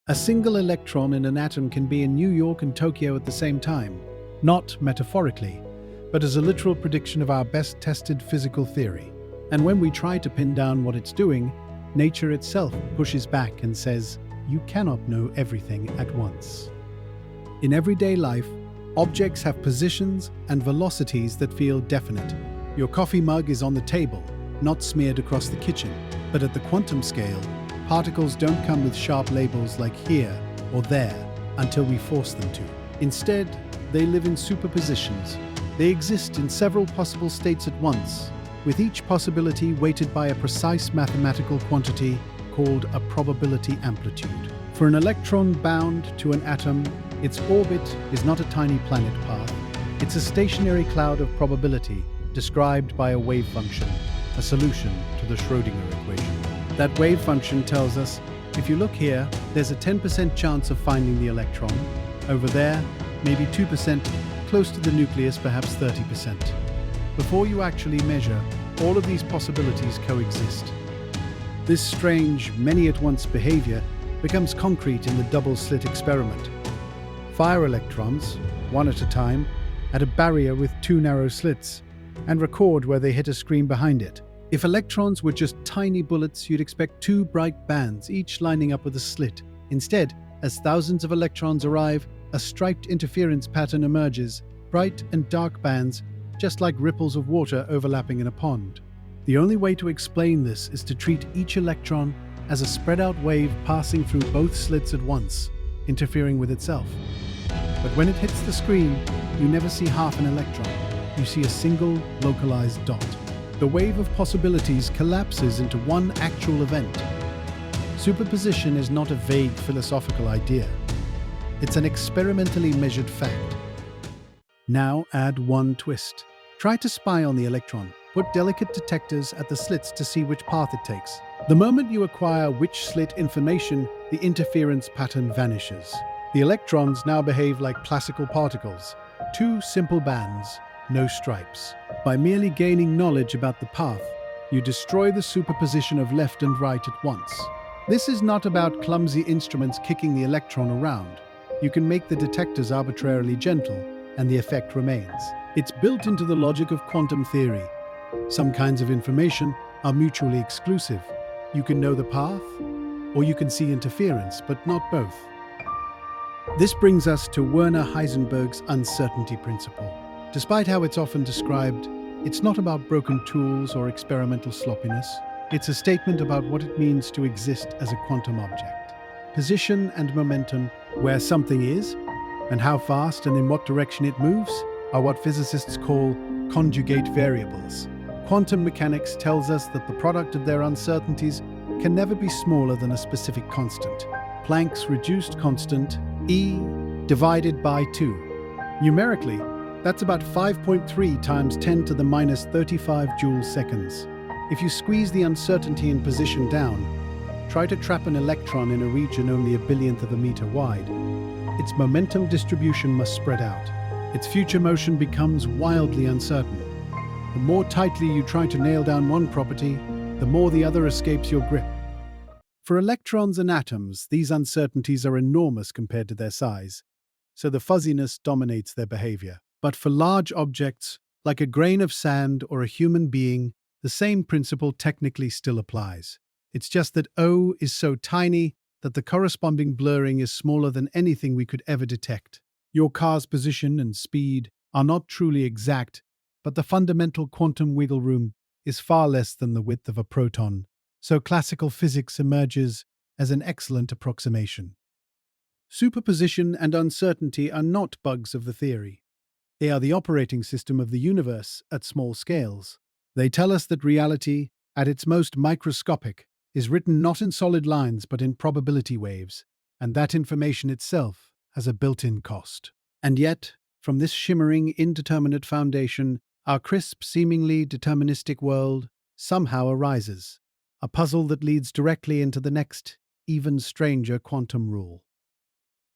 A single electron in an atom can be in New York and Tokyo at the same time, not metaphorically, but as a literal prediction of our best tested physical theory. And when we try to pin down what it's doing, nature itself pushes back and says, you cannot know everything at once. In everyday life, objects have positions and velocities that feel definite. Your coffee mug is on the table, not smeared across the kitchen. But at the quantum scale, particles don't come with sharp labels like here or there until we force them to. Instead, they live in superpositions. They exist in several possible states at once, with each possibility weighted by a precise mathematical quantity called a probability amplitude. For an electron bound to an atom, its orbit is not a tiny planet path. It's a stationary cloud of probability described by a wave function, a solution to the Schrödinger equation. That wave function tells us, if you look here, there's a 10% chance of finding the electron. Over there, maybe 2%, close to the nucleus, perhaps 30%. Before you actually measure, all of these possibilities coexist. This strange, many-at-once behavior becomes concrete in the double-slit experiment. Fire electrons, one at a time, at a barrier with two narrow slits, and record where they hit a screen behind it. If electrons were just tiny bullets, you'd expect two bright bands, each lining up with a slit. Instead, as thousands of electrons arrive, a striped interference pattern emerges, bright and dark bands, just like ripples of water overlapping in a pond. The only way to explain this is to treat each electron as a spread-out wave passing through both slits at once, interfering with itself. But when it hits the screen, you never see half an electron. You see a single, localized dot. The wave of possibilities collapses into one actual event. Superposition is not a vague philosophical idea. It's an experimentally measured fact. Now add one twist. Try to spy on the electron. Put delicate detectors at the slits to see which path it takes. The moment you acquire which slit information, the interference pattern vanishes. The electrons now behave like classical particles. Two simple bands, no stripes. By merely gaining knowledge about the path, you destroy the superposition of left and right at once. This is not about clumsy instruments kicking the electron around. You can make the detectors arbitrarily gentle, and the effect remains. It's built into the logic of quantum theory. Some kinds of information are mutually exclusive. You can know the path, or you can see interference, but not both. This brings us to Werner Heisenberg's uncertainty principle. Despite how it's often described, it's not about broken tools or experimental sloppiness. It's a statement about what it means to exist as a quantum object. Position and momentum, where something is, and how fast and in what direction it moves, are what physicists call conjugate variables. Quantum mechanics tells us that the product of their uncertainties can never be smaller than a specific constant. Planck's reduced constant, E divided by 2. Numerically, that's about 5.3 times 10 to the minus 35 joule seconds. If you squeeze the uncertainty in position down, try to trap an electron in a region only a billionth of a meter wide. Its momentum distribution must spread out. Its future motion becomes wildly uncertain. The more tightly you try to nail down one property, the more the other escapes your grip. For electrons and atoms, these uncertainties are enormous compared to their size, so the fuzziness dominates their behavior. But for large objects, like a grain of sand or a human being, the same principle technically still applies. It's just that O is so tiny that the corresponding blurring is smaller than anything we could ever detect. Your car's position and speed are not truly exact, but the fundamental quantum wiggle room is far less than the width of a proton, so classical physics emerges as an excellent approximation. Superposition and uncertainty are not bugs of the theory. They are the operating system of the universe at small scales. They tell us that reality, at its most microscopic, is written not in solid lines but in probability waves, and that information itself has a built-in cost. And yet, from this shimmering, indeterminate foundation, our crisp, seemingly deterministic world somehow arises, a puzzle that leads directly into the next, even stranger quantum rule.